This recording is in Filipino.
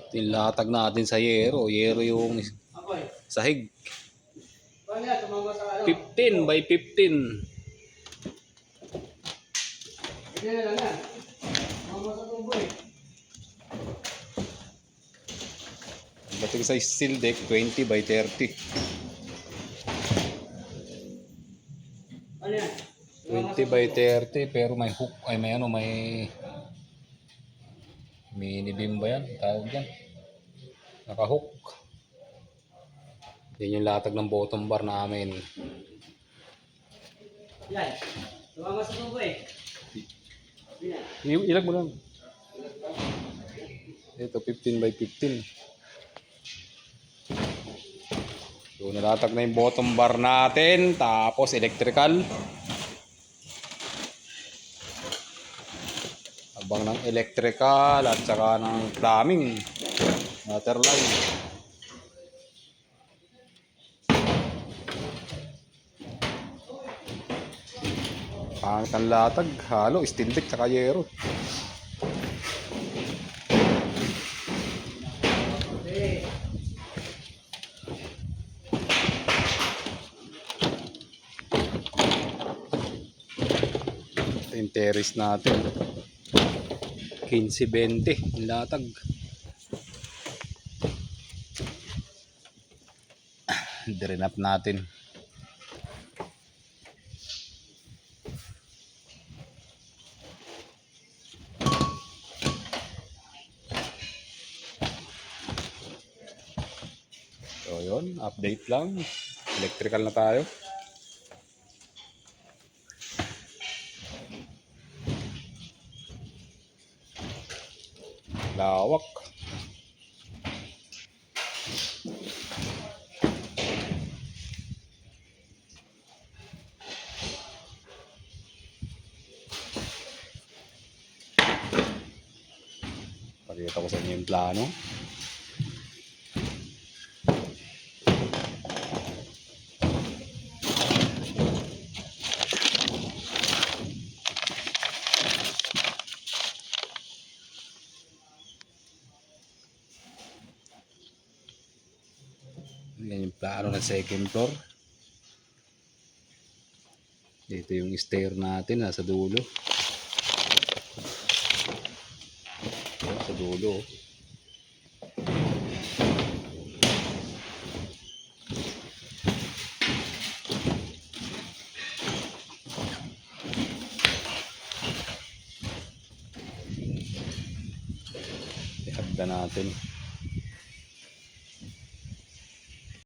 Tinlatag natin sa yero. Yero yung sahig. 15 by 15. Dating sa steel deck, 20 by 30. 20 by 30 pero may hook ay may ano may mini beam ba yan? Tawag yan. Naka-hook. Yan yung latag ng bottom bar namin. Yan. Tumama sa tubo eh. Ilag mo lang. Ito 15 by 15. So nalatag na yung bottom bar natin. Tapos electrical. Abang ng electrical at saka ng plumbing. Water line. Pangit ang latag. Halo, steel deck saka yero. Ito yung terrace natin. 15-20 yung latag. Drain up natin. So yun, update lang. Electrical na tayo. Lawak. Pakita ko sa inyo yung plano. Yan yung plano ng second floor. Dito yung stair natin nasa dulo. Sa dulo. Ihagda natin.